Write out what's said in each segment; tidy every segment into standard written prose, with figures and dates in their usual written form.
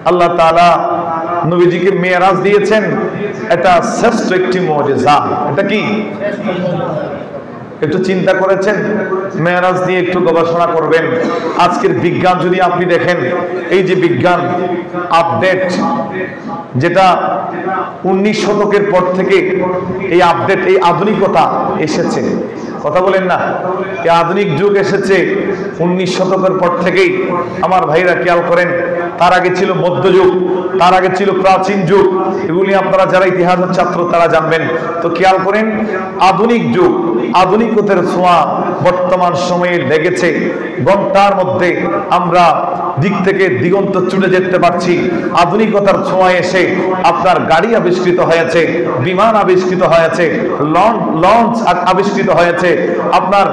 আল্লাহ তাআলা নবীজিকে মেরাজ দিয়েছেন, এটা শ্রেষ্ঠ একটি মুজিজা। এটা কি একটু চিন্তা করেছেন? মেরাজ নিয়ে একটু গবেষণা করবেন। আজকের বিজ্ঞান যদি আপনি দেখেন, এই যে বিজ্ঞান আপডেট, যেটা 19 শতকের পর থেকে এই আপডেট, এই আধুনিকতা এসেছে, কথা বলেন না, এই আধুনিক যুগ এসেছে 19 শতকের পর থেকেই। আমার ভাইরা খেয়াল করেন, তার আগে ছিল মধ্যযুগ, তার আগে ছিল প্রাচীন যুগ, এগুলি আপনারা যারা ইতিহাসের ছাত্র তারা জানবেন। তো খেয়াল করেন, আধুনিক যুগ, আধুনিকতার ছোঁয়া বর্তমান সময়ে লেগেছে। ঘন্টার মধ্যে আমরা দিক থেকে দিগন্ত ছুটে যেতে পারছি। আধুনিকতার ছোঁয়া এসে আপনার গাড়ি আবিষ্কৃত হয়েছে, বিমান আবিষ্কৃত হয়েছে, লঞ্চ আবিষ্কৃত হয়েছে, আপনার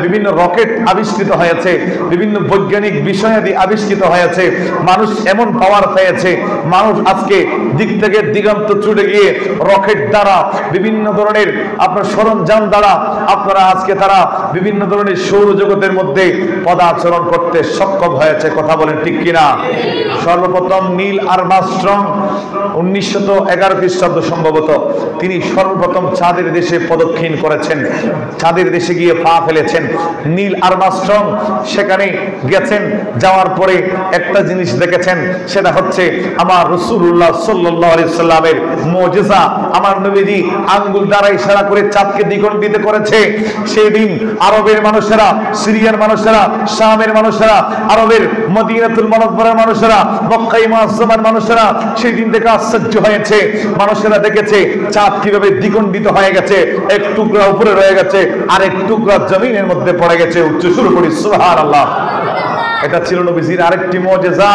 বিভিন্ন রকেট আবিষ্কৃত হয়েছে, বিভিন্ন বৈজ্ঞানিক বিষয়াদি আবিষ্কৃত হয়েছে। মানুষ এমন পাওয়ার পেয়েছে, মানুষ আজকে দিক থেকে দিগন্ত ছুটে গিয়ে রকেট দ্বারা, বিভিন্ন ধরনের আপনার সরঞ্জাম দ্বারা আপনারা আজকে তারা বিভিন্ন ধরনের সৌরজগতের মধ্যে পদাচরণ করতে সক্ষম হয়েছে। কথা বলেন ঠিক কিনা? সর্বপ্রথম নীল আর্মস্ট্রং 1911 খ্রিস্টাব্দ সম্ভবত তিনি সর্বপ্রথম চাঁদের দেশে পদক্ষেপ করেছেন, চাঁদের দেশে গিয়ে পা ফেলেছেন। নীল আর্মস্ট্রং সেখানে গেছেন, যাওয়ার পরে একটা জিনিস দেখেছেন, সেটা হচ্ছে আমার রাসূলুল্লাহ সাল্লাল্লাহু আলাইহি সাল্লামের মুজিজা। আমার নবীজি আঙ্গুল দ্বারা ইশারা করে চাঁদকে দ্বিখণ্ডিত করেছে। সেই দিন আরবের মানুষেরা, সিরিয়ার মানুষেরা, শামের মানুষেরা, আরবের মদিনাতুল মুনাওয়ারার মানুষেরা, মক্কা মুআজ্জামার মানুষেরা সেই দিন থেকে আশ্চর্য হয়েছে। মানুষেরা দেখেছে চাঁদ কিভাবে দ্বিখণ্ডিত হয়ে গেছে, এক টুকরা উপরে রয়ে গেছে আর এক টুকরা জমিনের মধ্যে পড়ে গেছে। উচ্চ শুরু করি সুবহানাল্লাহ। এটা ছিল নবীজির আরেকটি মুজিজা।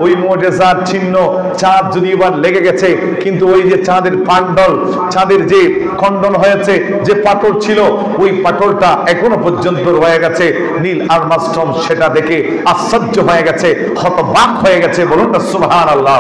ওই মুজিজার চিহ্ন চাঁদ যদি এবার লেগে গেছে, কিন্তু ওই যে চাঁদের পাণ্ডল, চাঁদের যে খণ্ডন হয়েছে, যে পাথর ছিল, ওই পাথরটা এখনো পর্যন্ত রয়ে গেছে। নীল আর্মস্ট্রং সেটা দেখে আশ্চর্য হয়ে গেছে, হতবাক হয়ে গেছে। বলুন না সুবহানাল্লাহ।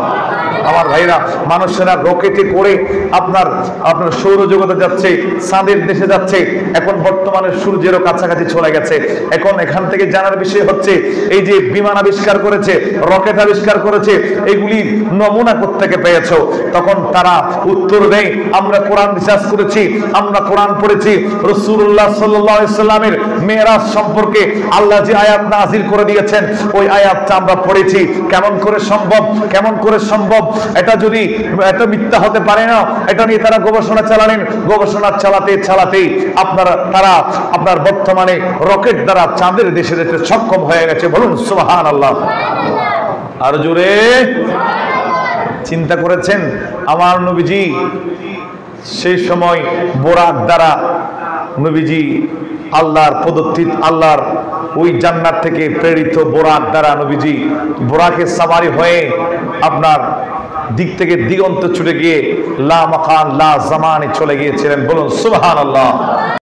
আমার ভাইরা, মানুষেরা রকেটে করে আপনার সৌরজগতে যাচ্ছে, চাঁদের দেশে যাচ্ছে। এখন বর্তমানে সূর্যেরও কাছাকাছি চলে গেছে। এখন এখান থেকে জানার বিষয় হচ্ছে, এই যে বিমান আবিষ্কার করেছে, রকেট আবিষ্কার করেছে, এগুলি নমুনা কোত্থেকে পেয়েছো? তখন তারা উত্তর দেয়, আমরা কোরআন রিসার্চ করেছি, আমরা কোরআন পড়েছি। রাসূলুল্লাহ সাল্লাল্লাহু আলাইহি সাল্লামের মেরাজ সম্পর্কে আল্লাহ যে আয়াত নাযিল করে দিয়েছেন, ওই আয়াতটা আমরা পড়েছি। কেমন করে সম্ভব, কেমন করে সম্ভব? এটা যদি এটা মিথ্যা হতে পারে না। এটা নিয়ে তারা গবেষণা চালালেন, গবেষণা চালাতেই তারা আপনার বর্তমানে রকেট দ্বারা চাঁদের দেশে যেতে সক্ষম হয়ে গেছে। বলুন সুবহানাল্লাহ। আর জোরে চিন্তা করেছেন, আমার নবীজি সেই সময় বোরাক দ্বারা নবীজি আল্লাহর প্রদত্তিত, আল্লাহর ওই জান্নাত থেকে প্রেরিত বোরাক দ্বারা নবীজি বোরাকে সাওয়ারি হয়ে আপনার দিক থেকে দিগন্ত ছুটে গিয়ে লা মাকান লা জামানে চলে গিয়েছিলেন। বলুন সুবহানাল্লাহ।